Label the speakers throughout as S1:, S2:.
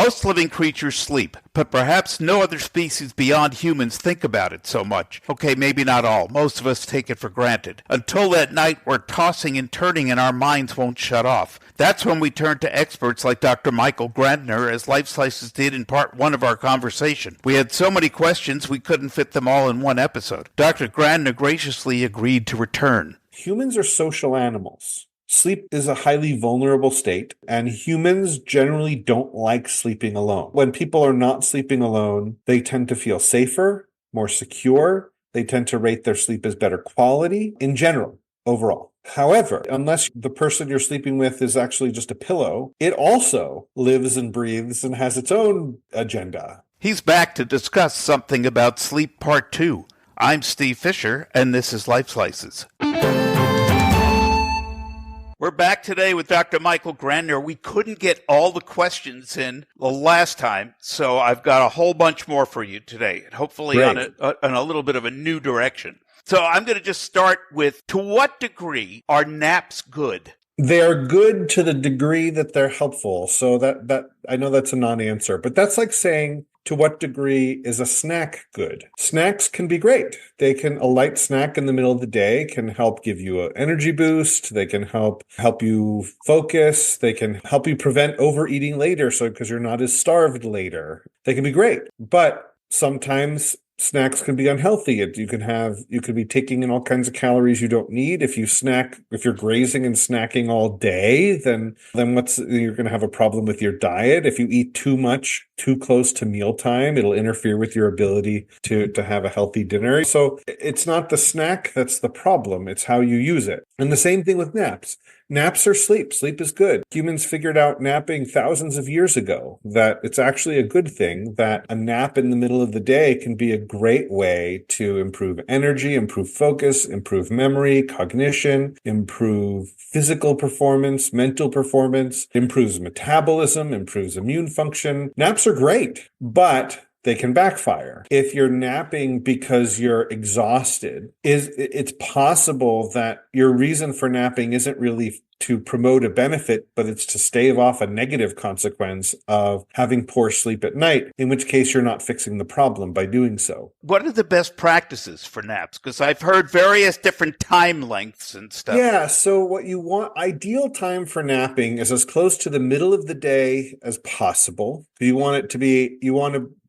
S1: Most living creatures sleep, but perhaps no other species beyond humans think about it so much. Okay, maybe not all. Most of us take it for granted. Until that night, we're tossing and turning and our minds won't shut off. That's when we turn to experts like Dr. Michael Grandner, as Lifeslices did in part one of our conversation. We had so many questions we couldn't fit them all in one episode. Dr. Grandner graciously agreed to return.
S2: Humans are social animals. Sleep is a highly vulnerable state, and humans generally don't like sleeping alone. When people are not sleeping alone, they tend to feel safer, more secure. They tend to rate their sleep as better quality in general, overall. However, unless the person you're sleeping with is actually just a pillow, it also lives and breathes and has its own agenda.
S1: He's back to discuss something about sleep part 2. I'm Steve Fisher, and this is Lifeslices. We're back today with Dr. Michael Grandner. We couldn't get all the questions in the last time, so I've got a whole bunch more for you today, and hopefully on a little bit of a new direction. So I'm going to just start with, to what degree are naps good?
S2: They're good to the degree that they're helpful. So that I know that's a non-answer, but that's like saying, to what degree is a snack good? Snacks can be great. A light snack in the middle of the day can help give you an energy boost. They can help you focus. They can help you prevent overeating later, so because you're not as starved later. They can be great, but sometimes snacks can be unhealthy. You could be taking in all kinds of calories you don't need. If you're grazing and snacking all day, then you're going to have a problem with your diet. If you eat too much, too close to mealtime, it'll interfere with your ability to have a healthy dinner. So it's not the snack that's the problem. It's how you use it. And the same thing with naps. Naps are sleep. Sleep is good. Humans figured out napping thousands of years ago, that it's actually a good thing, that a nap in the middle of the day can be a great way to improve energy, improve focus, improve memory, cognition, improve physical performance, mental performance, improves metabolism, improves immune function. Naps are great, but they can backfire. If you're napping because you're exhausted, it's possible that your reason for napping isn't really to promote a benefit, but it's to stave off a negative consequence of having poor sleep at night, in which case you're not fixing the problem by doing so.
S1: What are the best practices for naps? Because I've heard various different time lengths and stuff.
S2: Yeah, so what you want, ideal time for napping is as close to the middle of the day as possible. You want to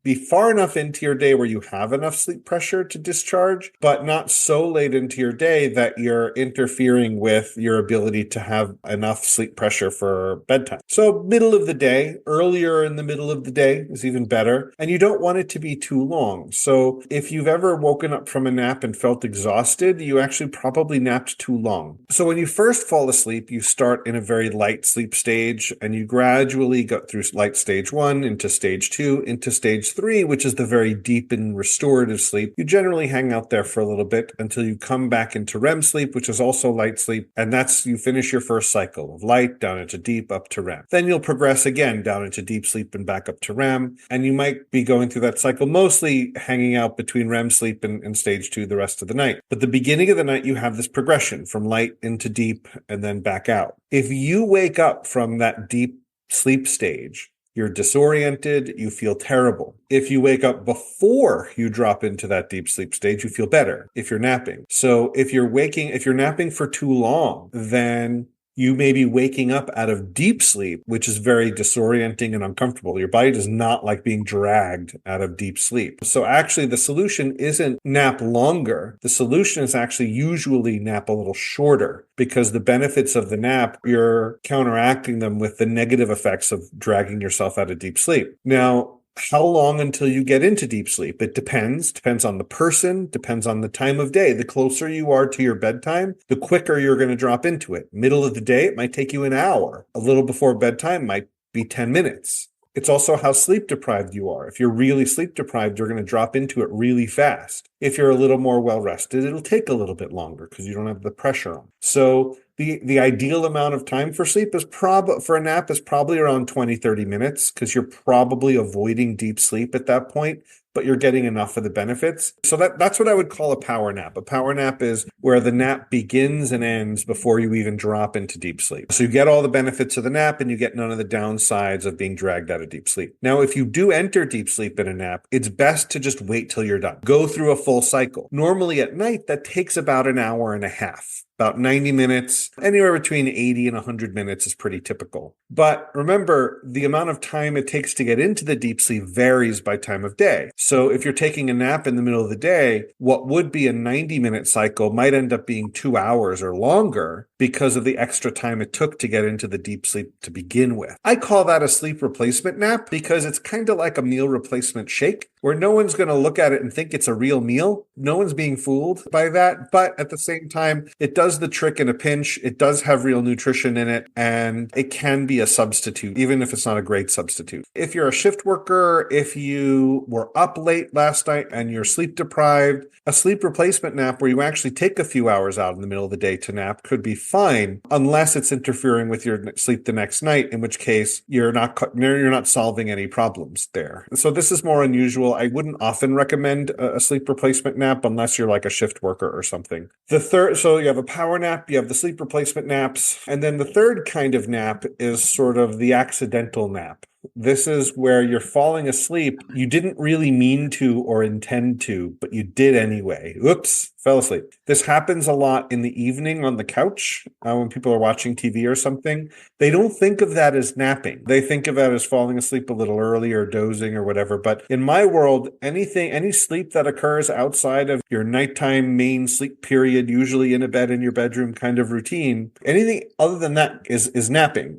S2: be far enough into your day where you have enough sleep pressure to discharge, but not so late into your day that you're interfering with your ability to have enough sleep pressure for bedtime. So middle of the day, earlier in the middle of the day is even better. And you don't want it to be too long. So if you've ever woken up from a nap and felt exhausted, you actually probably napped too long. So when you first fall asleep, you start in a very light sleep stage, and you gradually go through light stage 1 into stage 2 into stage 3, which is the very deep and restorative sleep. You generally hang out there for a little bit until you come back into REM sleep, which is also light sleep. And you finish your first cycle of light down into deep up to REM. Then you'll progress again down into deep sleep and back up to REM. And you might be going through that cycle, mostly hanging out between REM sleep and stage 2 the rest of the night. But the beginning of the night, you have this progression from light into deep and then back out. If you wake up from that deep sleep stage, you're disoriented, you feel terrible. If you wake up before you drop into that deep sleep stage, you feel better if you're napping. So if you're napping for too long, then you may be waking up out of deep sleep, which is very disorienting and uncomfortable. Your body does not like being dragged out of deep sleep. So actually, the solution isn't nap longer. The solution is actually usually nap a little shorter, because the benefits of the nap, you're counteracting them with the negative effects of dragging yourself out of deep sleep. Now, how long until you get into deep sleep? It depends on the person, depends on the time of day. The closer you are to your bedtime, the quicker you're going to drop into it. Middle of the day, it might take you an hour. A little before bedtime might be 10 minutes. It's also how sleep deprived you are. If you're really sleep deprived, you're going to drop into it really fast. If you're a little more well rested, it'll take a little bit longer because you don't have the pressure on. So the ideal amount of time for sleep for a nap is probably around 20, 30 minutes, because you're probably avoiding deep sleep at that point. but you're getting enough of the benefits. So that's what I would call a power nap. A power nap is where the nap begins and ends before you even drop into deep sleep. So you get all the benefits of the nap and you get none of the downsides of being dragged out of deep sleep. Now, if you do enter deep sleep in a nap, it's best to just wait till you're done. Go through a full cycle. Normally at night, that takes about an hour and a half. About 90 minutes, anywhere between 80 and 100 minutes is pretty typical. But remember, the amount of time it takes to get into the deep sleep varies by time of day. So if you're taking a nap in the middle of the day, what would be a 90-minute cycle might end up being 2 hours or longer because of the extra time it took to get into the deep sleep to begin with. I call that a sleep replacement nap because it's kind of like a meal replacement shake, where no one's going to look at it and think it's a real meal. No one's being fooled by that. But at the same time, it does the trick in a pinch. It does have real nutrition in it, and it can be a substitute, even if it's not a great substitute. If you're a shift worker, if you were up late last night and you're sleep deprived, a sleep replacement nap where you actually take a few hours out in the middle of the day to nap could be fine, unless it's interfering with your sleep the next night, in which case you're not solving any problems there. So this is more unusual. I wouldn't often recommend a sleep replacement nap unless you're like a shift worker or something. So you have a power nap, you have the sleep replacement naps, and then the third kind of nap is sort of the accidental nap. This is where you're falling asleep. You didn't really mean to or intend to, but you did anyway. Oops, fell asleep. This happens a lot in the evening on the couch when people are watching TV or something. They don't think of that as napping. They think of that as falling asleep a little early or dozing or whatever. But in my world, any sleep that occurs outside of your nighttime main sleep period, usually in a bed in your bedroom kind of routine, anything other than that is napping.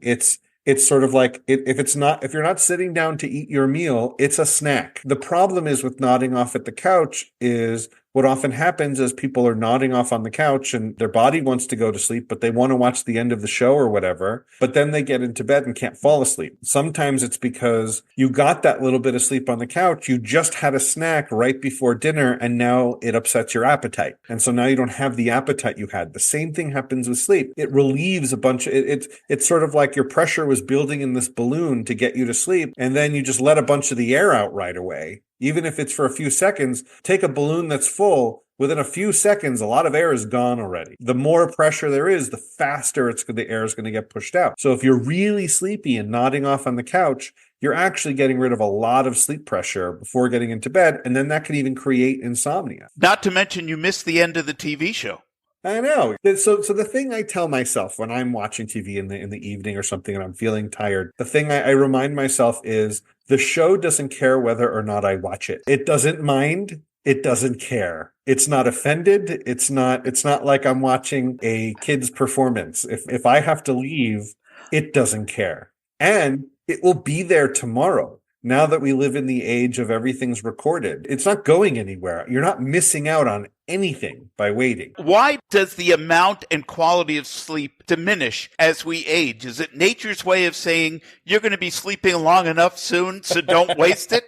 S2: It's sort of like if you're not sitting down to eat your meal, it's a snack. The problem is with nodding off at the couch is what often happens is people are nodding off on the couch and their body wants to go to sleep, but they want to watch the end of the show or whatever. But then they get into bed and can't fall asleep. Sometimes it's because you got that little bit of sleep on the couch. You just had a snack right before dinner and now it upsets your appetite. And so now you don't have the appetite you had. The same thing happens with sleep. It relieves a bunch of it's sort of like your pressure was building in this balloon to get you to sleep. And then you just let a bunch of the air out right away. Even if it's for a few seconds, take a balloon that's full. Within a few seconds, a lot of air is gone already. The more pressure there is, the faster the air is going to get pushed out. So if you're really sleepy and nodding off on the couch, you're actually getting rid of a lot of sleep pressure before getting into bed. And then that can even create insomnia.
S1: Not to mention you missed the end of the TV show.
S2: I know. So the thing I tell myself when I'm watching TV in the evening or something and I'm feeling tired, the thing I remind myself is the show doesn't care whether or not I watch it. It doesn't mind. It doesn't care. It's not offended. It's not like I'm watching a kid's performance. If I have to leave, it doesn't care. And it will be there tomorrow. Now that we live in the age of everything's recorded, it's not going anywhere. You're not missing out on anything by waiting.
S1: Why does the amount and quality of sleep diminish as we age? Is it nature's way of saying you're going to be sleeping long enough soon, so don't waste it?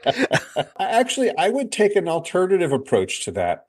S2: I would take an alternative approach to that.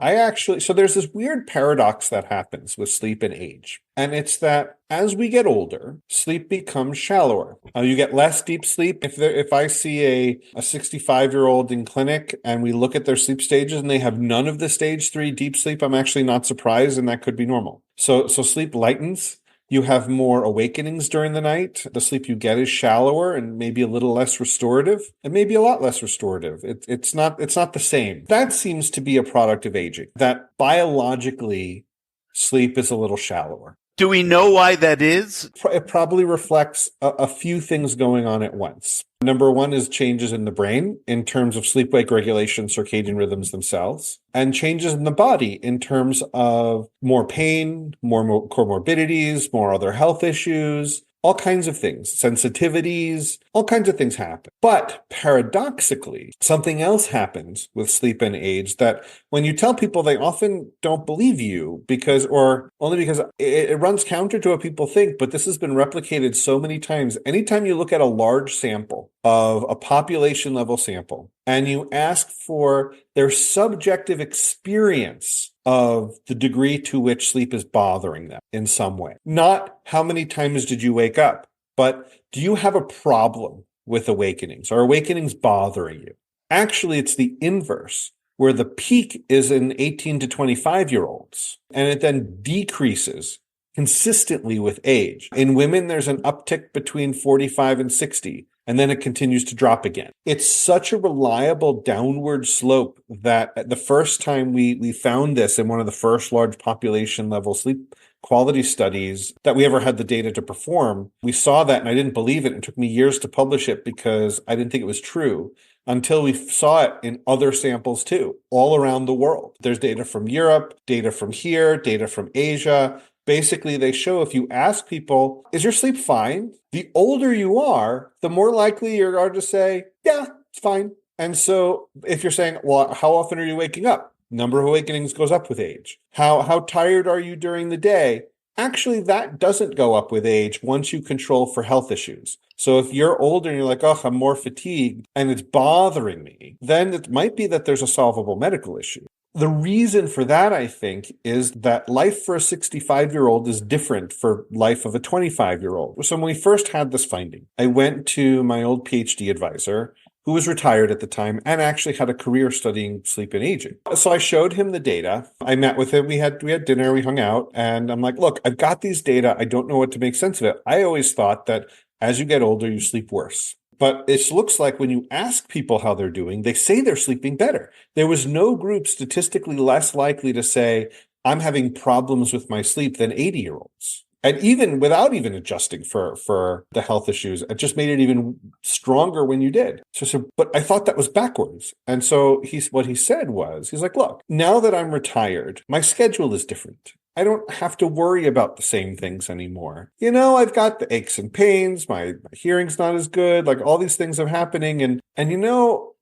S2: So there's this weird paradox that happens with sleep and age. And it's that as we get older, sleep becomes shallower. You get less deep sleep. If I see a 65-year-old in clinic and we look at their sleep stages and they have none of the stage 3 deep sleep, I'm actually not surprised, and that could be normal. So sleep lightens. You have more awakenings during the night. The sleep you get is shallower and maybe a little less restorative, and maybe a lot less restorative. It's not the same. That seems to be a product of aging, that biologically sleep is a little shallower.
S1: Do we know why that is?
S2: It probably reflects a few things going on at once. Number one is changes in the brain in terms of sleep-wake regulation, circadian rhythms themselves, and changes in the body in terms of more pain, more comorbidities, more other health issues, all kinds of things, sensitivities, all kinds of things happen. But paradoxically, something else happens with sleep and age that when you tell people, they often don't believe you because it runs counter to what people think, but this has been replicated so many times. Anytime you look at a large sample of a population level sample and you ask for their subjective experience of the degree to which sleep is bothering them in some way. Not how many times did you wake up, but do you have a problem with awakenings? Are awakenings bothering you? Actually, it's the inverse, where the peak is in 18 to 25-year-olds, and it then decreases consistently with age. In women, there's an uptick between 45 and 60, and then it continues to drop again. It's such a reliable downward slope that the first time we found this in one of the first large population level sleep quality studies that we ever had the data to perform, we saw that and I didn't believe it. It took me years to publish it because I didn't think it was true until we saw it in other samples too, all around the world. There's data from Europe, data from here, data from Asia. Basically, they show if you ask people, is your sleep fine? The older you are, the more likely you are to say, yeah, it's fine. And so if you're saying, well, how often are you waking up? Number of awakenings goes up with age. How tired are you during the day? Actually, that doesn't go up with age once you control for health issues. So if you're older and you're like, oh, I'm more fatigued and it's bothering me, then it might be that there's a solvable medical issue. The reason for that, I think, is that life for a 65-year-old is different for life of a 25-year-old. So when we first had this finding, I went to my old PhD advisor, who was retired at the time and actually had a career studying sleep and aging. So I showed him the data. I met with him. We had dinner. We hung out. And I'm like, look, I've got these data. I don't know what to make sense of it. I always thought that as you get older, you sleep worse. But it looks like when you ask people how they're doing, they say they're sleeping better. There was no group statistically less likely to say, I'm having problems with my sleep than 80-year-olds. And even without even adjusting for the health issues, it just made it even stronger when you did. So, but I thought that was backwards. And so what he said was, he's like, look, now that I'm retired, my schedule is different. I don't have to worry about the same things anymore. I've got the aches and pains. My hearing's not as good. Like all these things are happening. And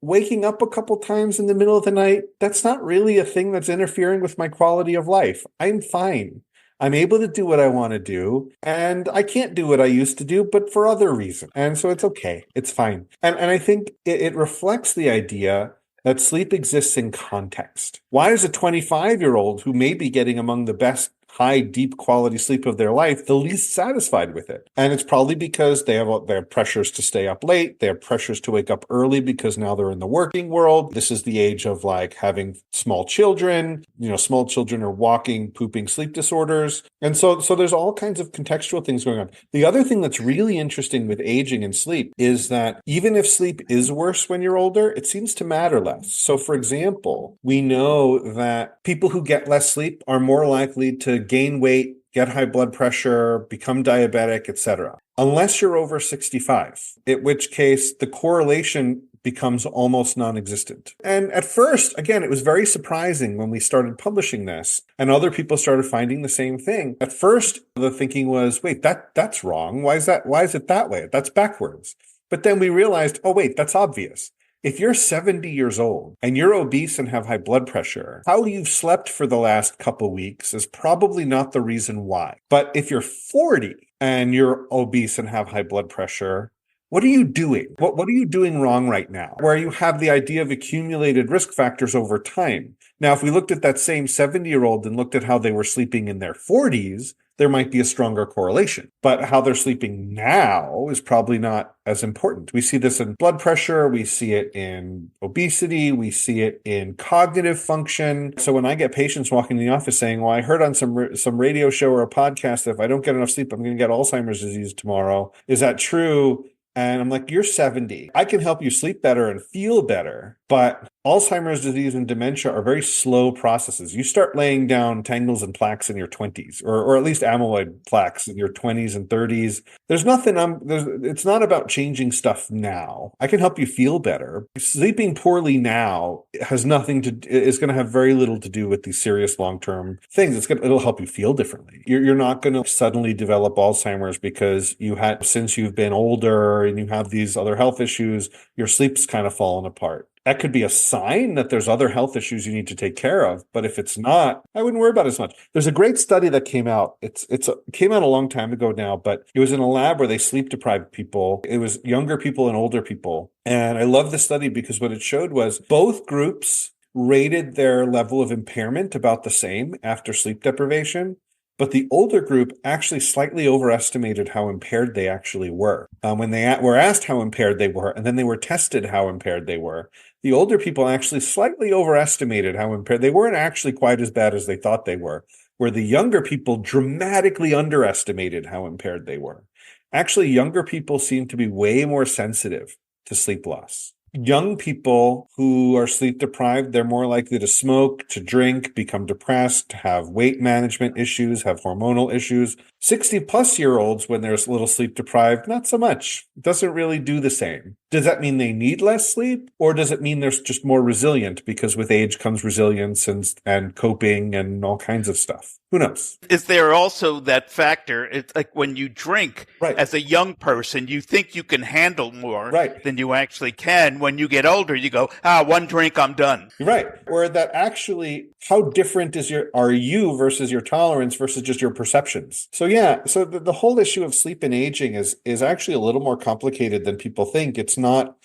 S2: waking up a couple times in the middle of the night, that's not really a thing that's interfering with my quality of life. I'm fine. I'm able to do what I want to do, and I can't do what I used to do, but for other reasons. And so it's okay. It's fine. And I think it reflects the idea that sleep exists in context. Why is a 25-year-old who may be getting among the best high, deep quality sleep of their life the least satisfied with it? And it's probably because they have pressures to stay up late. They have pressures to wake up early because now they're in the working world. This is the age of like having small children. Small children are walking, pooping sleep disorders. And so there's all kinds of contextual things going on. The other thing that's really interesting with aging and sleep is that even if sleep is worse when you're older, it seems to matter less. So for example, we know that people who get less sleep are more likely to gain weight, get high blood pressure, become diabetic, etc. Unless you're over 65, in which case the correlation becomes almost non-existent. And at first, again, it was very surprising when we started publishing this and other people started finding the same thing. At first, the thinking was, wait, that's wrong. Why is that? Why is it that way? That's backwards. But then we realized, oh, wait, that's obvious. If you're 70 years old and you're obese and have high blood pressure, how you've slept for the last couple weeks is probably not the reason why. But if you're 40 and you're obese and have high blood pressure, what are you doing? What are you doing wrong right now? Where you have the idea of accumulated risk factors over time. Now, if we looked at that same 70-year-old and looked at how they were sleeping in their 40s, there might be a stronger correlation. But how they're sleeping now is probably not as important. We see this in blood pressure. We see it in obesity. We see it in cognitive function. So when I get patients walking in the office saying, well, I heard on some radio show or a podcast that if I don't get enough sleep, I'm going to get Alzheimer's disease tomorrow. Is that true? And I'm like, you're 70. I can help you sleep better and feel better. But Alzheimer's disease and dementia are very slow processes. You start laying down tangles and plaques in your 20s, or at least amyloid plaques in your 20s and 30s. There's nothing, it's not about changing stuff now. I can help you feel better. Sleeping poorly now is going to have very little to do with these serious long-term things. It'll help you feel differently. You're not going to suddenly develop Alzheimer's because since you've been older and you have these other health issues, your sleep's kind of fallen apart. That could be a sign that there's other health issues you need to take care of. But if it's not, I wouldn't worry about it as much. There's a great study that came out. It came out a long time ago now, but it was in a lab where they sleep deprived people. It was younger people and older people. And I love the study because what it showed was both groups rated their level of impairment about the same after sleep deprivation. But the older group actually slightly overestimated how impaired they actually were. When they were asked how impaired they were, and then they were tested how impaired they were, the older people actually slightly overestimated how impaired. They weren't actually quite as bad as they thought they were, where the younger people dramatically underestimated how impaired they were. Actually, younger people seem to be way more sensitive to sleep loss. Young people who are sleep deprived, they're more likely to smoke, to drink, become depressed, to have weight management issues, have hormonal issues. 60-plus-year-olds, when they're a little sleep deprived, not so much. It doesn't really do the same. Does that mean they need less sleep? Or does it mean they're just more resilient because with age comes resilience and coping and all kinds of stuff? Who knows?
S1: Is there also that factor? It's like when you drink
S2: Right.
S1: as a young person, you think you can handle more
S2: Right.
S1: than you actually can. When you get older, you go, one drink, I'm done.
S2: You're right. Or that actually, how different are you versus your tolerance versus just your perceptions? So yeah, so the whole issue of sleep and aging is actually a little more complicated than people think. It's not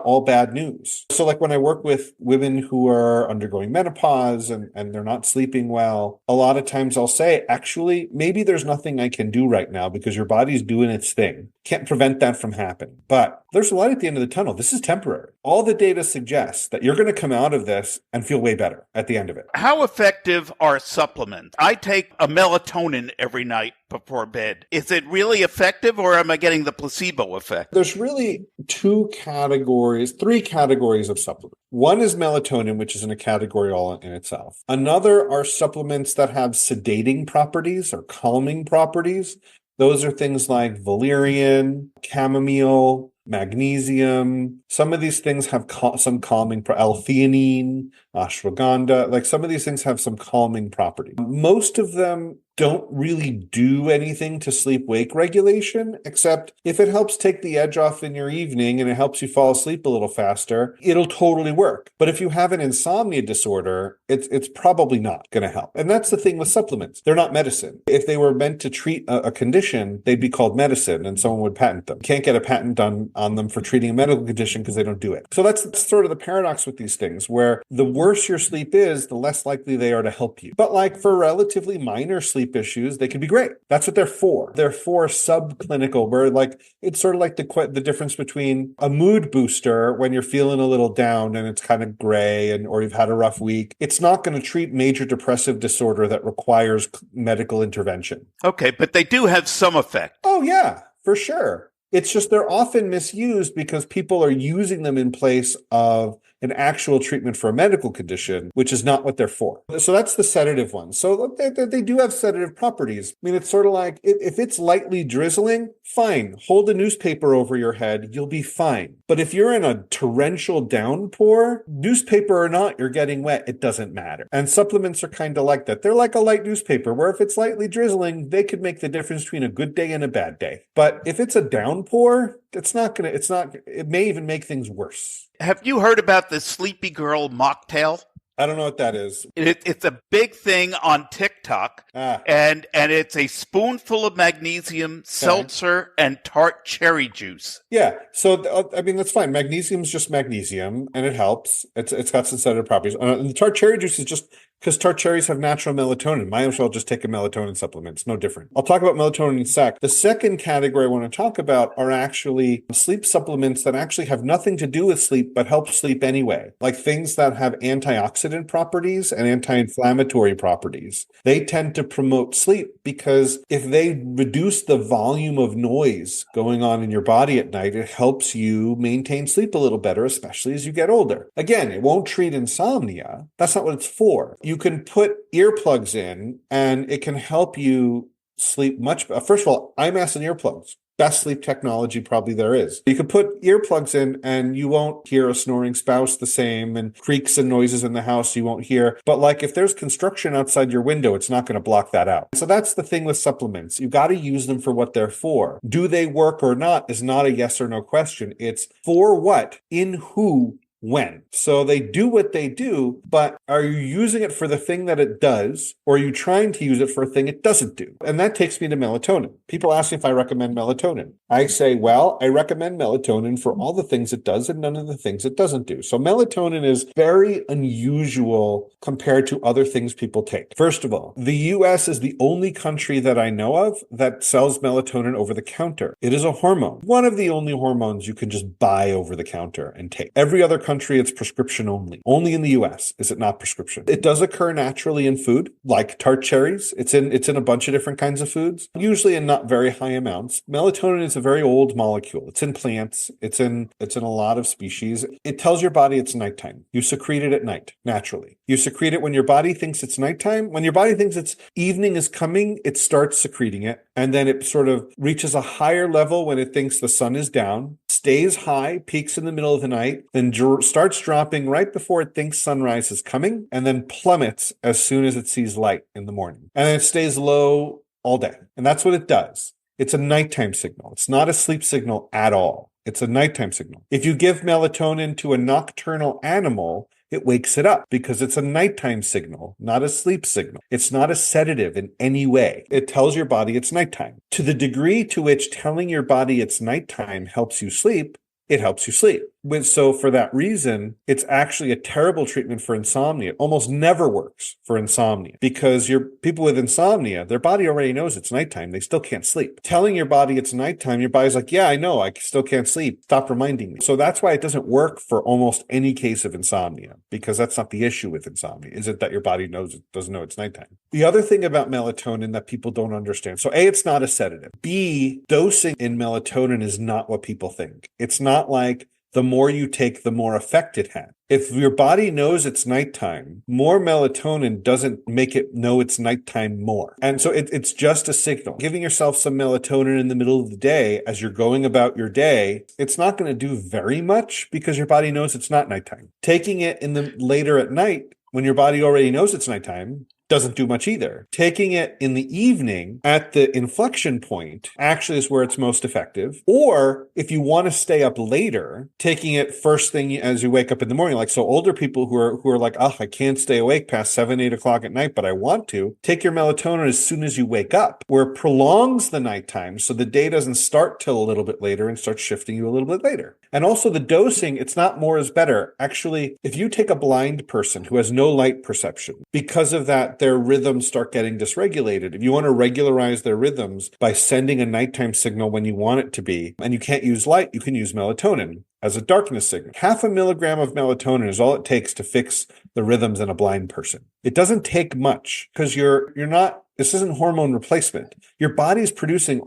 S2: all bad news. So like when I work with women who are undergoing menopause and they're not sleeping well, a lot of times I'll say, actually, maybe there's nothing I can do right now because your body's doing its thing. Can't prevent that from happening. But there's a light at the end of the tunnel. This is temporary. All the data suggests that you're going to come out of this and feel way better at the end of it.
S1: How effective are supplements? I take a melatonin every night before bed. Is it really effective, or am I getting the placebo effect?
S2: There's really three categories of supplements. One is melatonin, which is in a category all in itself. Another are supplements that have sedating properties or calming properties. Those are things like valerian, chamomile, magnesium. Some of these things have some calming, L-theanine, ashwagandha. Like some of these things have some calming property. Most of them don't really do anything to sleep-wake regulation, except if it helps take the edge off in your evening and it helps you fall asleep a little faster, it'll totally work. But if you have an insomnia disorder, it's probably not going to help. And that's the thing with supplements. They're not medicine. If they were meant to treat a condition, they'd be called medicine and someone would patent them. Can't get a patent on them for treating a medical condition because they don't do it. So that's sort of the paradox with these things, where the worse your sleep is, the less likely they are to help you. But like for relatively minor sleep issues, they can be great. That's what they're for. They're for subclinical, where like it's sort of like the difference between a mood booster when you're feeling a little down and it's kind of gray or you've had a rough week. It's not going to treat major depressive disorder that requires medical intervention.
S1: Okay, but they do have some effect.
S2: Oh yeah, for sure. It's just they're often misused because people are using them in place of an actual treatment for a medical condition, which is not what they're for. So that's the sedative one. So they do have sedative properties. I mean, it's sort of like if it's lightly drizzling, fine. Hold a newspaper over your head, you'll be fine. But if you're in a torrential downpour, newspaper or not, you're getting wet. It doesn't matter. And supplements are kind of like that. They're like a light newspaper where if it's lightly drizzling, they could make the difference between a good day and a bad day. But if it's a downpour, it may even make things worse.
S1: Have you heard about the Sleepy Girl mocktail?
S2: I don't know what that is.
S1: It's a big thing on TikTok, and it's a spoonful of magnesium, seltzer, and tart cherry juice.
S2: Yeah, so I mean that's fine. Magnesium is just magnesium, and it helps. It's got some sedative properties. And the tart cherry juice is just because tart cherries have natural melatonin. Might as well just take a melatonin supplement. It's no different. I'll talk about melatonin in a sec. The second category I want to talk about are actually sleep supplements that actually have nothing to do with sleep, but help sleep anyway. Like things that have antioxidant properties and anti-inflammatory properties. They tend to promote sleep because if they reduce the volume of noise going on in your body at night, it helps you maintain sleep a little better, especially as you get older. Again, it won't treat insomnia. That's not what it's for. You can put earplugs in and it can help you sleep much. First of all, IMAS and earplugs. Best sleep technology probably there is. You can put earplugs in and you won't hear a snoring spouse the same, and creaks and noises in the house you won't hear. But like if there's construction outside your window, it's not going to block that out. So that's the thing with supplements. You got to use them for what they're for. Do they work or not is not a yes or no question. It's for what, in who, when. So they do what they do, but are you using it for the thing that it does, or are you trying to use it for a thing it doesn't do? And that takes me to melatonin. People ask me if I recommend melatonin. I say, well, I recommend melatonin for all the things it does and none of the things it doesn't do. So melatonin is very unusual compared to other things people take. First of all, the US is the only country that I know of that sells melatonin over the counter. It is a hormone, one of the only hormones you can just buy over the counter and take. Every other country, it's prescription only. Only in the US is it not prescription. It does occur naturally in food, like tart cherries. It's in a bunch of different kinds of foods, usually in not very high amounts. Melatonin is a very old molecule. It's in plants. It's in a lot of species. It tells your body it's nighttime. You secrete it at night, naturally. You secrete it when your body thinks it's nighttime. When your body thinks it's evening is coming, it starts secreting it. And then it sort of reaches a higher level when it thinks the sun is down, stays high, peaks in the middle of the night, then starts dropping right before it thinks sunrise is coming, and then plummets as soon as it sees light in the morning. And then it stays low all day. And that's what it does. It's a nighttime signal. It's not a sleep signal at all. It's a nighttime signal. If you give melatonin to a nocturnal animal, it wakes it up because it's a nighttime signal, not a sleep signal. It's not a sedative in any way. It tells your body it's nighttime. To the degree to which telling your body it's nighttime helps you sleep, it helps you sleep. So for that reason, it's actually a terrible treatment for insomnia. It almost never works for insomnia because people with insomnia, their body already knows it's nighttime. They still can't sleep. Telling your body it's nighttime, your body's like, yeah, I know, I still can't sleep. Stop reminding me. So that's why it doesn't work for almost any case of insomnia, because that's not the issue with insomnia. Is it that your body doesn't know it's nighttime? The other thing about melatonin that people don't understand. So A, it's not a sedative. B, dosing in melatonin is not what people think. It's not like the more you take, the more effect it has. If your body knows it's nighttime, more melatonin doesn't make it know it's nighttime more. And so it's just a signal. Giving yourself some melatonin in the middle of the day as you're going about your day, it's not going to do very much because your body knows it's not nighttime. Taking it later at night, when your body already knows it's nighttime, doesn't do much either. Taking it in the evening at the inflection point actually is where it's most effective. Or if you want to stay up later, taking it first thing as you wake up in the morning, like so older people who are like, oh, I can't stay awake past 7, 8 o'clock at night, but I want to, take your melatonin as soon as you wake up, where it prolongs the nighttime so the day doesn't start till a little bit later and starts shifting you a little bit later. And also the dosing, it's not more is better. Actually, if you take a blind person who has no light perception, because of that, their rhythms start getting dysregulated. If you want to regularize their rhythms by sending a nighttime signal when you want it to be, and you can't use light, you can use melatonin as a darkness signal. 0.5 milligram of melatonin is all it takes to fix the rhythms in a blind person. It doesn't take much because this isn't hormone replacement. Your body's producing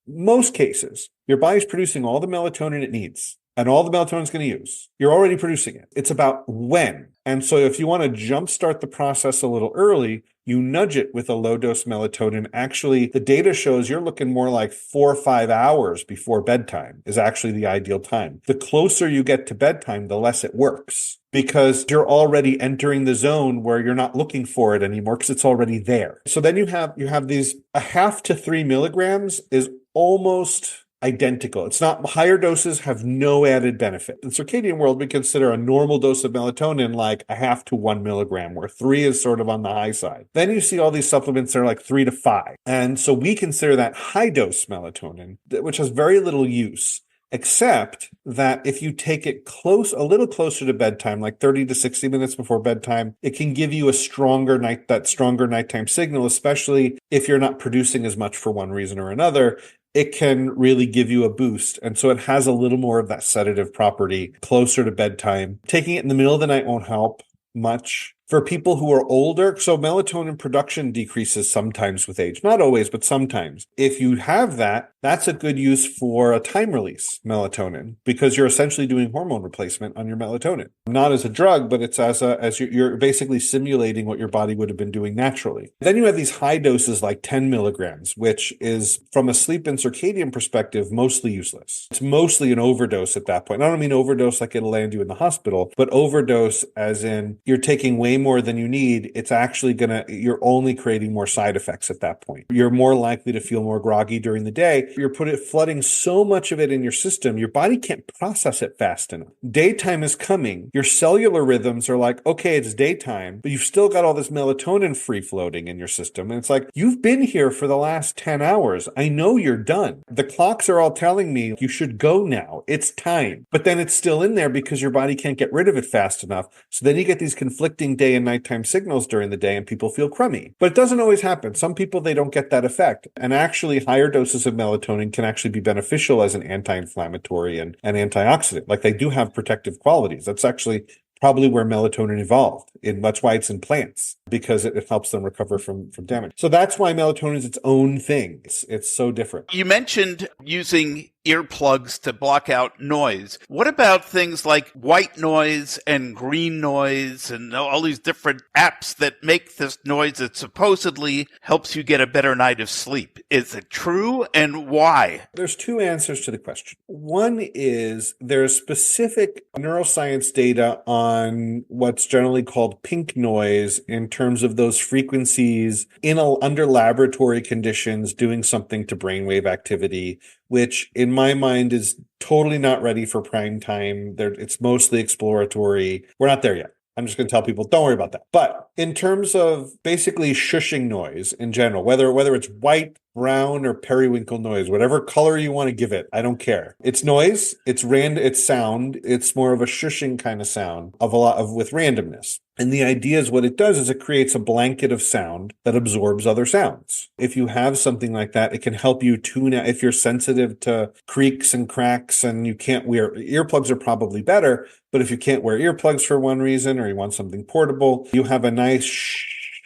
S2: most cases, your body's producing all the melatonin it needs. And all the melatonin is going to use. You're already producing it. It's about when. And so if you want to jumpstart the process a little early, you nudge it with a low dose melatonin. Actually, the data shows you're looking more like 4 or 5 hours before bedtime is actually the ideal time. The closer you get to bedtime, the less it works because you're already entering the zone where you're not looking for it anymore because it's already there. So then you have these 0.5 to 3 milligrams is almost identical. It's not higher doses have no added benefit. In circadian world, we consider a normal dose of melatonin like 0.5 to 1 milligram, where 3 is sort of on the high side. Then you see all these supplements that are like 3 to 5. And so we consider that high dose melatonin, which has very little use, except that if you take it a little closer to bedtime, like 30 to 60 minutes before bedtime, it can give you a stronger nighttime signal, especially if you're not producing as much for one reason or another. It can really give you a boost. And so it has a little more of that sedative property closer to bedtime. Taking it in the middle of the night won't help much. For people who are older, so melatonin production decreases sometimes with age. Not always, but sometimes. If you have that, that's a good use for a time release melatonin because you're essentially doing hormone replacement on your melatonin. Not as a drug, but it's as you're basically simulating what your body would have been doing naturally. Then you have these high doses like 10 milligrams, which is from a sleep and circadian perspective, mostly useless. It's mostly an overdose at that point. I don't mean overdose like it'll land you in the hospital, but overdose as in you're taking way way more than you need, it's actually you're only creating more side effects at that point. You're more likely to feel more groggy during the day. You're flooding so much of it in your system, your body can't process it fast enough. Daytime is coming. Your cellular rhythms are like, okay, it's daytime, but you've still got all this melatonin free floating in your system. And it's like, you've been here for the last 10 hours. I know you're done. The clocks are all telling me you should go now. It's time. But then it's still in there because your body can't get rid of it fast enough. So then you get these conflicting day and nighttime signals during the day and people feel crummy. But it doesn't always happen. Some people, they don't get that effect. And actually, higher doses of melatonin can actually be beneficial as an anti-inflammatory and antioxidant. Like, they do have protective qualities. That's actually probably where melatonin evolved. That's why it's in plants, because it helps them recover from damage. So that's why melatonin is its own thing. It's so different.
S1: You mentioned using earplugs to block out noise. What about things like white noise and green noise and all these different apps that make this noise that supposedly helps you get a better night of sleep? Is it true, and why?
S2: There's two answers to the question. One is there's specific neuroscience data on what's generally called pink noise in terms of those frequencies under laboratory conditions doing something to brainwave activity, which in my mind is totally not ready for prime time. It's mostly exploratory. We're not there yet. I'm just going to tell people, don't worry about that. But in terms of basically shushing noise in general, whether it's white, brown, or periwinkle noise, whatever color you want to give it, I don't care. It's noise, it's sound, it's more of a shushing kind of sound with randomness. And the idea is what it does is it creates a blanket of sound that absorbs other sounds. If you have something like that, it can help you tune out. If you're sensitive to creaks and cracks and you can't wear earplugs, are probably better. But if you can't wear earplugs for one reason, or you want something portable, you have a nice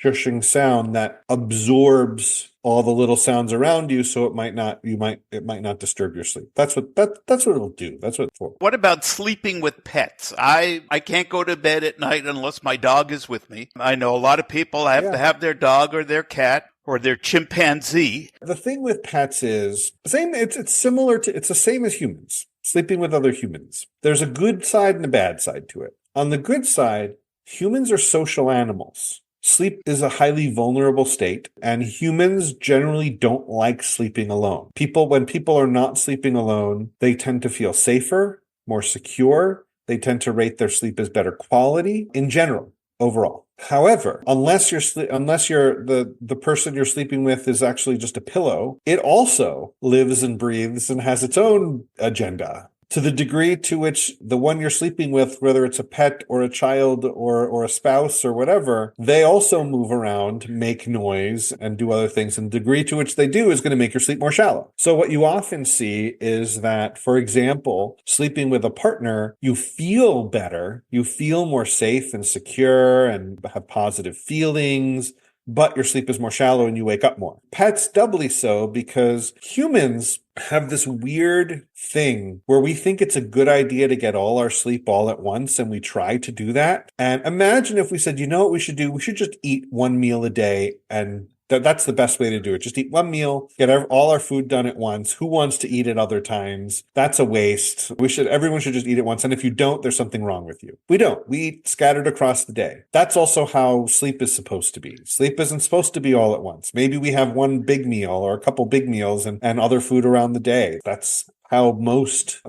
S2: shushing sound that absorbs all the little sounds around you, so it might not disturb your sleep. That's what it'll do. That's what it's for.
S1: What about sleeping with pets? I can't go to bed at night unless my dog is with me. I know a lot of people have to have their dog or their cat or their chimpanzee.
S2: The thing with pets is same. It's similar to, it's the same as humans. Sleeping with other humans. There's a good side and a bad side to it. On the good side, humans are social animals. Sleep is a highly vulnerable state, and humans generally don't like sleeping alone. When people are not sleeping alone, they tend to feel safer, more secure. They tend to rate their sleep as better quality in general, overall. However, unless the person you're sleeping with is actually just a pillow, it also lives and breathes and has its own agenda. To the degree to which the one you're sleeping with, whether it's a pet or a child or a spouse or whatever, they also move around, make noise, and do other things. And the degree to which they do is going to make your sleep more shallow. So what you often see is that, for example, sleeping with a partner, you feel better, you feel more safe and secure and have positive feelings, but your sleep is more shallow and you wake up more. Pets doubly so, because humans have this weird thing where we think it's a good idea to get all our sleep all at once, and we try to do that. And imagine if we said, you know what we should do? We should just eat one meal a day, and that's the best way to do it. Just eat one meal, get all our food done at once. Who wants to eat at other times? That's a waste. Everyone should just eat at once. And if you don't, there's something wrong with you. We don't. We eat scattered across the day. That's also how sleep is supposed to be. Sleep isn't supposed to be all at once. Maybe we have one big meal or a couple big meals and other food around the day. That's how most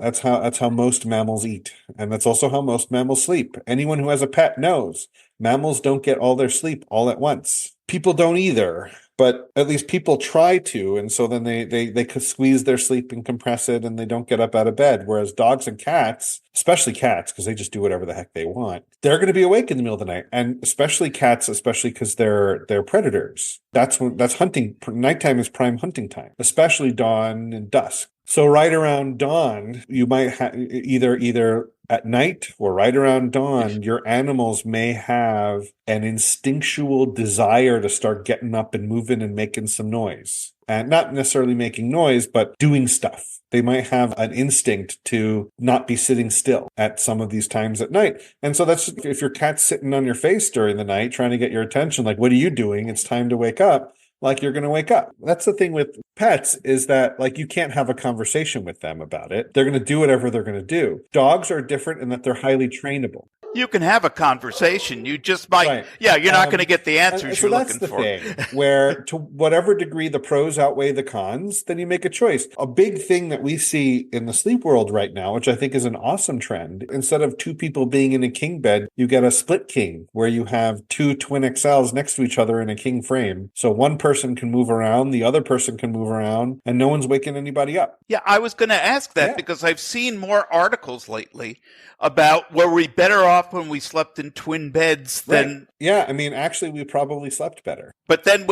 S2: mammals eat. And that's also how most mammals sleep. Anyone who has a pet knows mammals don't get all their sleep all at once. People don't either, but at least people try to. And so then they could squeeze their sleep and compress it, and they don't get up out of bed. Whereas dogs and cats, especially cats, because they just do whatever the heck they want, they're going to be awake in the middle of the night. And especially cats, especially because they're predators. That's hunting. Nighttime is prime hunting time, especially dawn and dusk. So right around dawn, you might have either at night or right around dawn, your animals may have an instinctual desire to start getting up and moving and making some noise. And not necessarily making noise, but doing stuff. They might have an instinct to not be sitting still at some of these times at night. And so that's, if your cat's sitting on your face during the night trying to get your attention, like, what are you doing? It's time to wake up. Like, you're going to wake up. That's the thing with pets, is that, like, you can't have a conversation with them about it. They're going to do whatever they're going to do. Dogs are different in that they're highly trainable.
S1: You can have a conversation. You just might,
S2: Right.
S1: you're not going to get the answers
S2: So
S1: you're
S2: that's
S1: looking
S2: the
S1: for.
S2: thing, where to whatever degree the pros outweigh the cons, then you make a choice. A big thing that we see in the sleep world right now, which I think is an awesome trend, instead of two people being in a king bed, you get a split king where you have two twin XLs next to each other in a king frame. So one person can move around, the other person can move around, and no one's waking anybody up.
S1: Yeah, I was going to ask that because I've seen more articles lately about were we better off when we slept in twin beds than...
S2: Right. Yeah, I mean, actually, we probably slept better.
S1: But then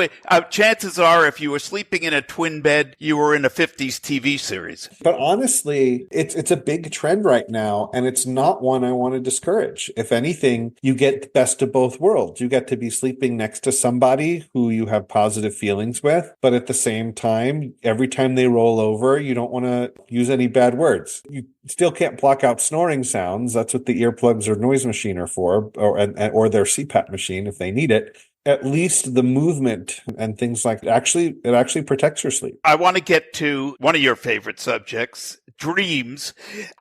S1: chances are if you were sleeping in a twin bed, you were in a 50s TV series.
S2: But honestly, it's a big trend right now, and it's not one I want to discourage. If anything, you get the best of both worlds. You get to be sleeping next to somebody who you have positive feelings with, but at the same time, every time they roll over, you don't want to use any bad words. You still can't block out snoring sounds. That's what the earplugs or noise machine are for, or their CPAP machine if they need it. At least the movement and things like that, it actually protects your sleep.
S1: I want to get to one of your favorite subjects, dreams.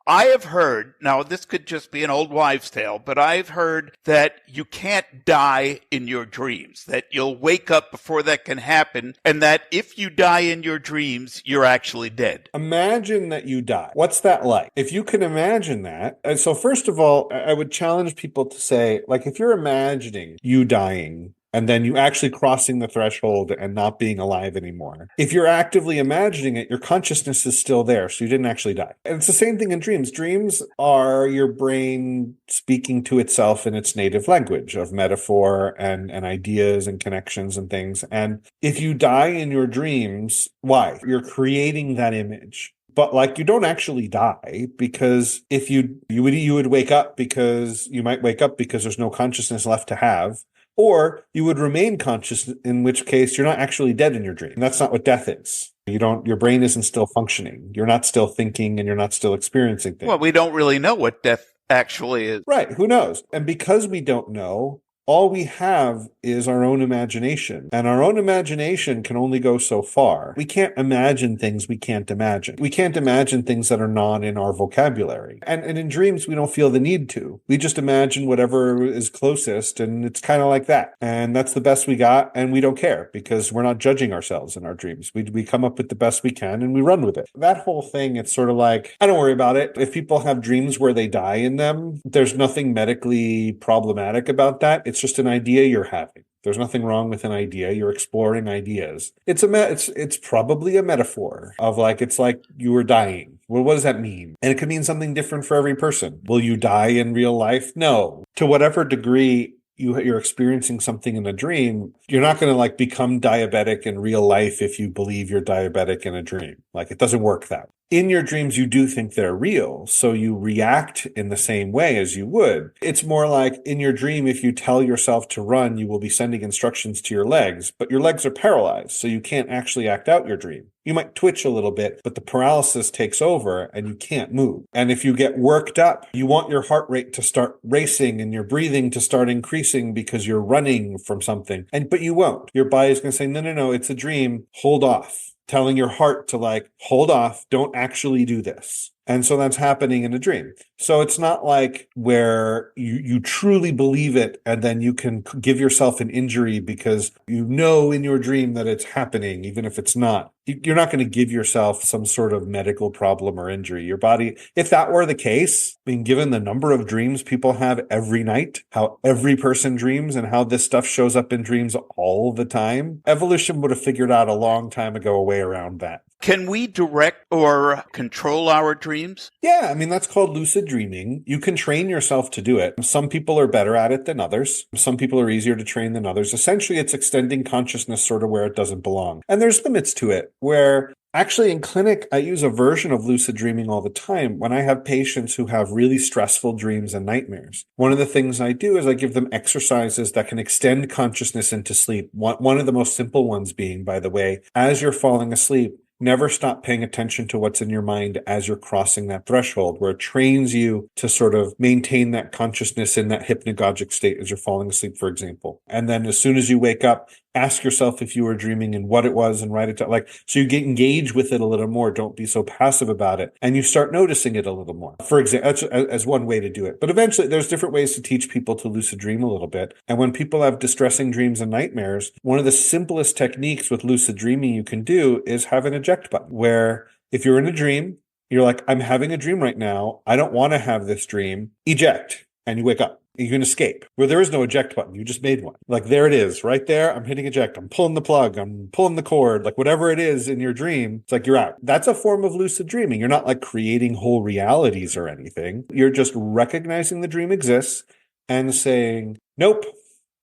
S1: I have heard, now this could just be an old wives' tale, but I've heard that you can't die in your dreams, that you'll wake up before that can happen, and that if you die in your dreams, you're actually dead.
S2: Imagine that you die. What's that like? If you can imagine that, and so first of all, I would challenge people to say, like, if you're imagining you dying, and then you actually crossing the threshold and not being alive anymore. If you're actively imagining it, your consciousness is still there, so you didn't actually die. And it's the same thing in dreams. Dreams are your brain speaking to itself in its native language of metaphor and ideas and connections and things. And if you die in your dreams, why? You're creating that image. But like, you don't actually die, because if you would wake up, because you might wake up because there's no consciousness left to have. Or you would remain conscious, in which case you're not actually dead in your dream. And that's not what death is. Your brain isn't still functioning. You're not still thinking and you're not still experiencing things.
S1: Well, we don't really know what death actually is.
S2: Right. Who knows? And because we don't know, all we have is our own imagination. And our own imagination can only go so far. We can't imagine things we can't imagine. We can't imagine things that are not in our vocabulary. And in dreams, we don't feel the need to. We just imagine whatever is closest, and it's kind of like that. And that's the best we got, and we don't care because we're not judging ourselves in our dreams. We come up with the best we can and we run with it. That whole thing, it's sort of like, I don't worry about it. If people have dreams where they die in them, there's nothing medically problematic about that. It's just an idea you're having. There's nothing wrong with an idea. You're exploring ideas. It's probably a metaphor of like, it's like you were dying. Well, what does that mean? And it could mean something different for every person. Will you die in real life? No. To whatever degree you're experiencing something in a dream, you're not going to like become diabetic in real life if you believe you're diabetic in a dream. Like, it doesn't work that way. In your dreams, you do think they're real, so you react in the same way as you would. It's more like in your dream, if you tell yourself to run, you will be sending instructions to your legs, but your legs are paralyzed, so you can't actually act out your dream. You might twitch a little bit, but the paralysis takes over and you can't move. And if you get worked up, you want your heart rate to start racing and your breathing to start increasing because you're running from something. But you won't. Your body's going to say, no, it's a dream. Hold off. Telling your heart to like, hold off, don't actually do this. And so that's happening in a dream. So it's not like where you truly believe it and then you can give yourself an injury because you know in your dream that it's happening, even if it's not. You're not going to give yourself some sort of medical problem or injury. Your body, if that were the case, I mean, given the number of dreams people have every night, how every person dreams and how this stuff shows up in dreams all the time, evolution would have figured out a long time ago a way around that.
S1: Can we direct or control our dreams?
S2: Yeah, I mean, that's called lucid dreaming. You can train yourself to do it. Some people are better at it than others. Some people are easier to train than others. Essentially, it's extending consciousness sort of where it doesn't belong. And there's limits to it, where actually in clinic, I use a version of lucid dreaming all the time when I have patients who have really stressful dreams and nightmares. One of the things I do is I give them exercises that can extend consciousness into sleep. One of the most simple ones being, by the way, as you're falling asleep, never stop paying attention to what's in your mind as you're crossing that threshold, where it trains you to sort of maintain that consciousness in that hypnagogic state as you're falling asleep, for example. And then as soon as you wake up, ask yourself if you were dreaming and what it was and write it down. Like, so you get engaged with it a little more. Don't be so passive about it. And you start noticing it a little more. For example, that's as one way to do it. But eventually there's different ways to teach people to lucid dream a little bit. And when people have distressing dreams and nightmares, one of the simplest techniques with lucid dreaming you can do is have an eject button, where if you're in a dream, you're like, I'm having a dream right now. I don't want to have this dream. Eject. And you wake up. You can escape. Where there is no eject button. You just made one. Like, there it is, right there. I'm hitting eject. I'm pulling the plug. I'm pulling the cord. Like, whatever it is in your dream, it's like you're out. That's a form of lucid dreaming. You're not like creating whole realities or anything. You're just recognizing the dream exists and saying, nope,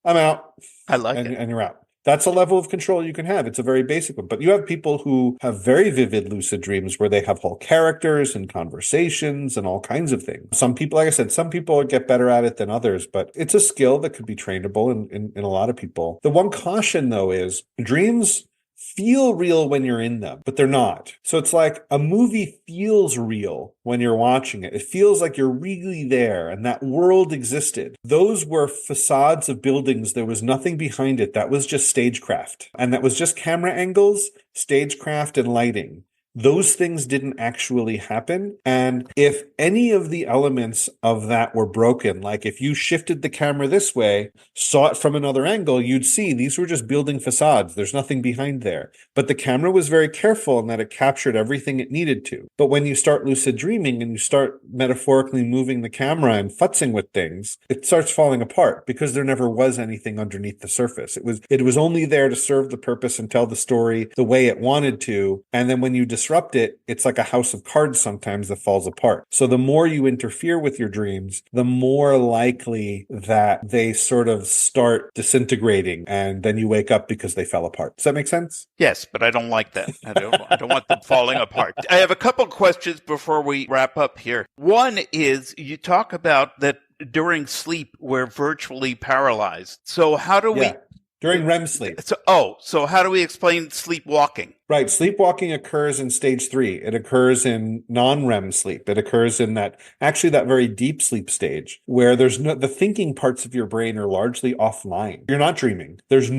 S2: I'm out.
S1: I like it.
S2: And you're out. That's a level of control you can have. It's a very basic one. But you have people who have very vivid lucid dreams where they have whole characters and conversations and all kinds of things. Some people, like I said, some people get better at it than others, but it's a skill that could be trainable in a lot of people. The one caution, though, is dreams feel real when you're in them, but they're not. So it's like a movie feels real when you're watching it. It feels like you're really there and that world existed. Those were facades of buildings. There was nothing behind it. That was just stagecraft. And that was just camera angles, stagecraft, and lighting. Those things didn't actually happen. And if any of the elements of that were broken, like if you shifted the camera this way, saw it from another angle, you'd see these were just building facades. There's nothing behind there. But the camera was very careful in that it captured everything it needed to. But when you start lucid dreaming and you start metaphorically moving the camera and futzing with things, it starts falling apart because there never was anything underneath the surface. It was only there to serve the purpose and tell the story the way it wanted to. And then when you disrupt it, it's like a house of cards sometimes that falls apart. So the more you interfere with your dreams, the more likely that they sort of start disintegrating and then you wake up because they fell apart. Does that make sense?
S1: Yes, but I don't like that. I don't want them falling apart. I have a couple of questions before we wrap up here. One is, you talk about that during sleep we're virtually paralyzed. So how do we...
S2: During REM sleep.
S1: So how do we explain sleepwalking?
S2: Right. Sleepwalking occurs in stage 3. It occurs in non-REM sleep. It occurs in that very deep sleep stage where the thinking parts of your brain are largely offline. You're not dreaming. There's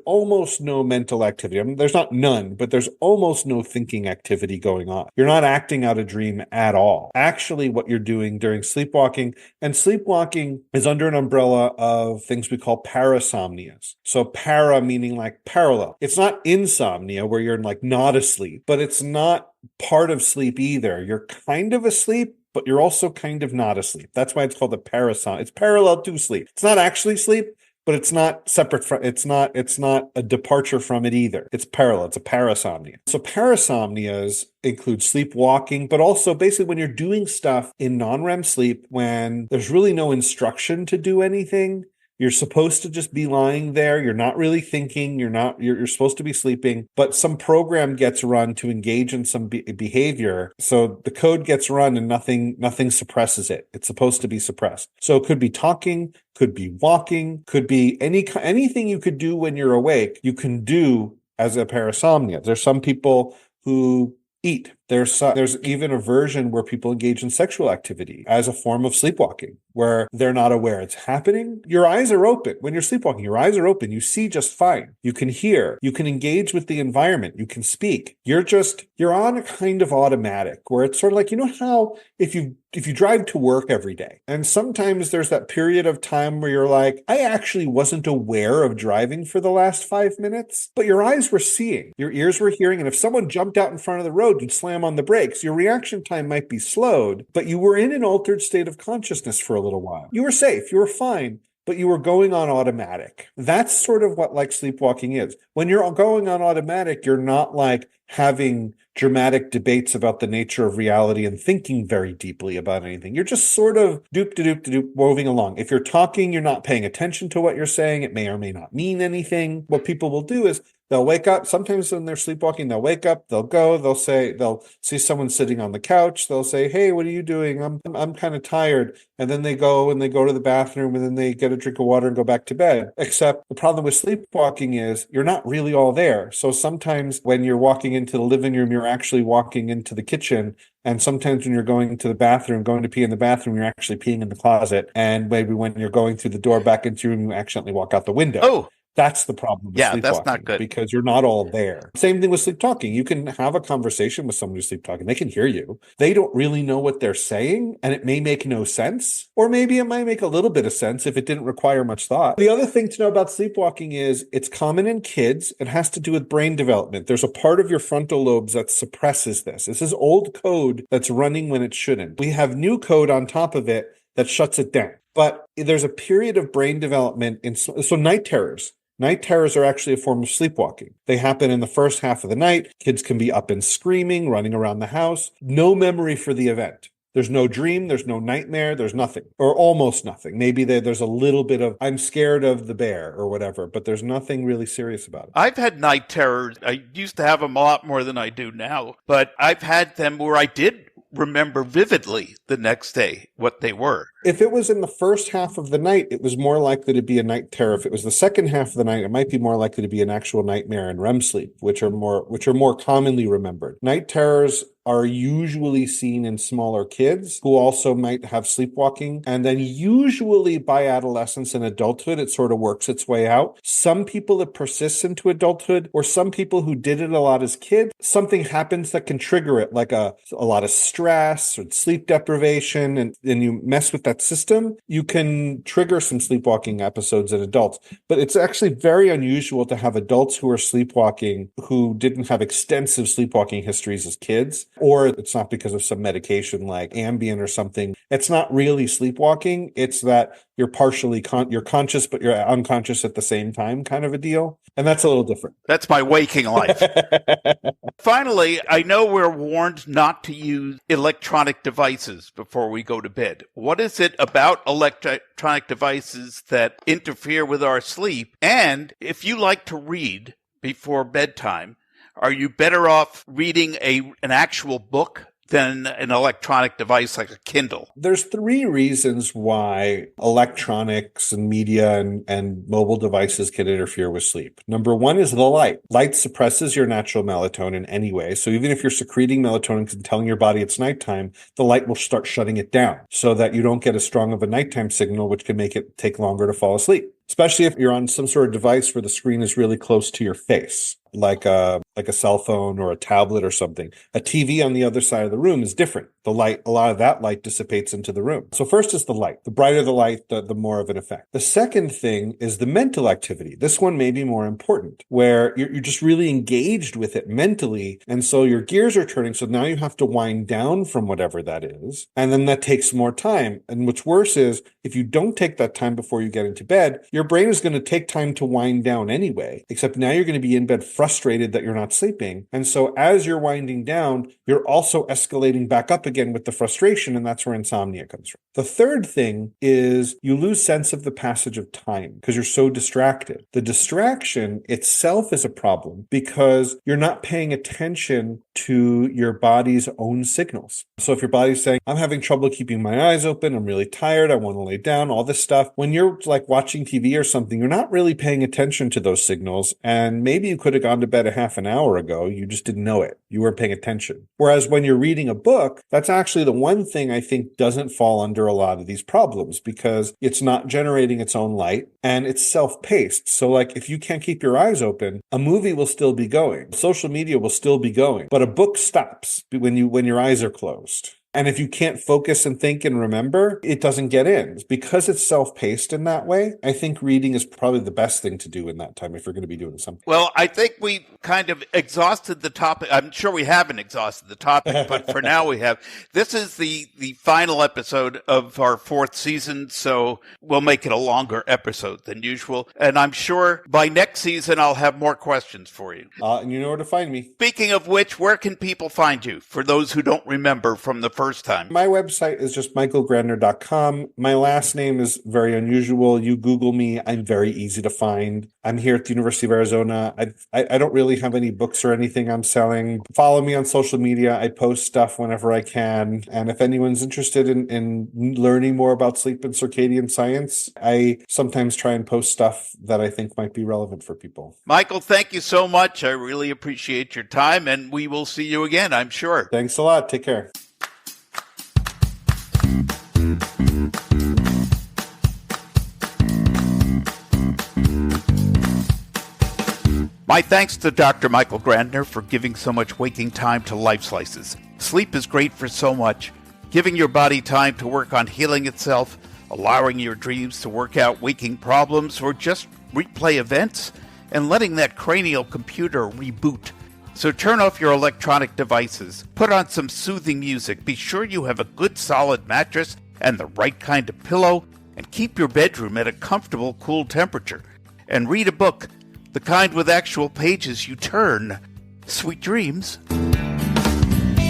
S2: almost no mental activity. I mean, there's not none, but there's almost no thinking activity going on. You're not acting out a dream at all. Actually, what you're doing during sleepwalking, and sleepwalking is under an umbrella of things we call parasomnias. So para meaning like parallel. It's not insomnia where you're like not asleep, but it's not part of sleep either. You're kind of asleep, but you're also kind of not asleep. That's why it's called a parasomnia. It's parallel to sleep. It's not actually sleep, but it's not separate from, it's not a departure from it either. It's parallel. It's a parasomnia. So parasomnias include sleepwalking, but also basically when you're doing stuff in non-REM sleep, when there's really no instruction to do anything. You're supposed to just be lying there. You're not really thinking. You're supposed to be sleeping, but some program gets run to engage in some behavior. So the code gets run and nothing suppresses it. It's supposed to be suppressed. So it could be talking, could be walking, could be anything you could do when you're awake, you can do as a parasomnia. There's some people who eat. There's even a version where people engage in sexual activity as a form of sleepwalking, where they're not aware it's happening. Your eyes are open. When you're sleepwalking, your eyes are open. You see just fine. You can hear. You can engage with the environment. You can speak. You're on a kind of automatic where it's sort of like, you know how if you drive to work every day, and sometimes there's that period of time where you're like, I actually wasn't aware of driving for the last 5 minutes, but your eyes were seeing, your ears were hearing, and if someone jumped out in front of the road, you'd slam on the brakes. Your reaction time might be slowed, but you were in an altered state of consciousness for a little while. You were safe. You were fine. But you were going on automatic. That's sort of what like sleepwalking is. When you're going on automatic, you're not like having dramatic debates about the nature of reality and thinking very deeply about anything. You're just sort of doop-de-doop-de-doop moving along. If you're talking, you're not paying attention to what you're saying. It may or may not mean anything. What people will do is they'll wake up. Sometimes when they're sleepwalking, they'll wake up, they'll see someone sitting on the couch. They'll say, hey, what are you doing? I'm kind of tired. And then they go to the bathroom and then they get a drink of water and go back to bed. Except the problem with sleepwalking is you're not really all there. So sometimes when you're walking into the living room, you're actually walking into the kitchen. And sometimes when you're going to the bathroom, going to pee in the bathroom, you're actually peeing in the closet. And maybe when you're going through the door back into your room, you accidentally walk out the window.
S1: Oh.
S2: That's the problem with
S1: Yeah, that's not
S2: sleepwalking,
S1: good.
S2: because you're not all there. Same thing with sleep talking. You can have a conversation with someone who's sleep talking. They can hear you. They don't really know what they're saying, and it may make no sense, or maybe it might make a little bit of sense if it didn't require much thought. The other thing to know about sleepwalking is it's common in kids. It has to do with brain development. There's a part of your frontal lobes that suppresses this. This is old code that's running when it shouldn't. We have new code on top of it that shuts it down. But there's a period of brain development so night terrors. Night terrors are actually a form of sleepwalking. They happen in the first half of the night. Kids can be up and screaming, running around the house. No memory for the event. There's no dream, there's no nightmare, there's nothing, or almost nothing. Maybe there's a little bit of, I'm scared of the bear or whatever, but there's nothing really serious about it.
S1: I've had night terrors. I used to have them a lot more than I do now, but I've had them where I did remember vividly the next day what they were.
S2: If it was in the first half of the night, it was more likely to be a night terror. If it was the second half of the night, it might be more likely to be an actual nightmare and REM sleep, which are more commonly remembered. Night terrors are usually seen in smaller kids who also might have sleepwalking. And then usually by adolescence and adulthood, it sort of works its way out. Some people, it persists into adulthood, or some people who did it a lot as kids, something happens that can trigger it, like a lot of stress or sleep deprivation, and you mess with that system, you can trigger some sleepwalking episodes in adults. But it's actually very unusual to have adults who are sleepwalking who didn't have extensive sleepwalking histories as kids, or it's not because of some medication like Ambien or something. It's not really sleepwalking. It's that you're partially you're conscious, but you're unconscious at the same time, kind of a deal. And that's a little different.
S1: That's my waking life. Finally, I know we're warned not to use electronic devices before we go to bed. What is it about electronic devices that interfere with our sleep? And if you like to read before bedtime, are you better off reading an actual book than an electronic device like a Kindle?
S2: There's 3 reasons why electronics and media and mobile devices can interfere with sleep. Number 1 is the light. Light suppresses your natural melatonin anyway. So even if you're secreting melatonin and telling your body it's nighttime, the light will start shutting it down so that you don't get as strong of a nighttime signal, which can make it take longer to fall asleep. Especially if you're on some sort of device where the screen is really close to your face, like a cell phone or a tablet or something. A TV on the other side of the room is different. The light, a lot of that light dissipates into the room. So first is the light. The brighter the light, the more of an effect. The second thing is the mental activity. This one may be more important, where you're just really engaged with it mentally. And so your gears are turning. So now you have to wind down from whatever that is. And then that takes more time. And what's worse is if you don't take that time before you get into bed, your brain is going to take time to wind down anyway, except now you're going to be in bed frustrated that you're not sleeping. And so as you're winding down, you're also escalating back up again with the frustration, and that's where insomnia comes from. The third thing is you lose sense of the passage of time because you're so distracted. The distraction itself is a problem because you're not paying attention to your body's own signals. So if your body's saying, I'm having trouble keeping my eyes open, I'm really tired, I want to lay down, all this stuff, when you're like watching TV or something, you're not really paying attention to those signals. And maybe you could have gone to bed a half an hour ago. You just didn't know it. You weren't paying attention. Whereas when you're reading a book, that's actually the one thing I think doesn't fall under a lot of these problems because it's not generating its own light and it's self-paced. So like if you can't keep your eyes open, a movie will still be going. Social media will still be going, but a book stops when your eyes are closed. And if you can't focus and think and remember, it doesn't get in. Because it's self-paced in that way, I think reading is probably the best thing to do in that time if you're going to be doing something.
S1: Well, I think we kind of exhausted the topic. I'm sure we haven't exhausted the topic, but for now we have. This is the final episode of our 4th season, so we'll make it a longer episode than usual. And I'm sure by next season I'll have more questions for you.
S2: And you know where to find me.
S1: Speaking of which, where can people find you for those who don't remember from the first time?
S2: My website is just michaelgrandner.com. My last name is very unusual. You Google me, I'm very easy to find. I'm here at the University of Arizona. I don't really have any books or anything I'm selling. Follow me on social media. I post stuff whenever I can. And if anyone's interested in learning more about sleep and circadian science, I sometimes try and post stuff that I think might be relevant for people.
S1: Michael, thank you so much. I really appreciate your time, and we will see you again, I'm sure.
S2: Thanks a lot. Take care.
S1: My thanks to Dr. Michael Grandner for giving so much waking time to Lifeslices. Sleep is great for so much. Giving your body time to work on healing itself, allowing your dreams to work out waking problems, or just replay events, and letting that cranial computer reboot. So turn off your electronic devices, put on some soothing music, be sure you have a good solid mattress and the right kind of pillow, and keep your bedroom at a comfortable, cool temperature. And read a book, the kind with actual pages you turn. Sweet dreams.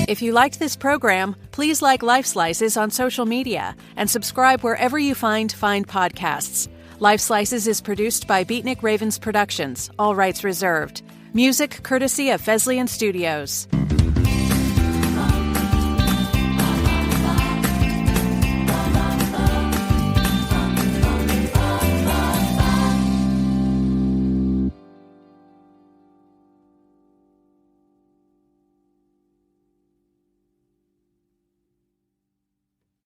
S3: If you liked this program, please like Lifeslices on social media and subscribe wherever you find podcasts. Lifeslices is produced by Beatnik Ravens Productions, all rights reserved. Music courtesy of Fesleyan Studios.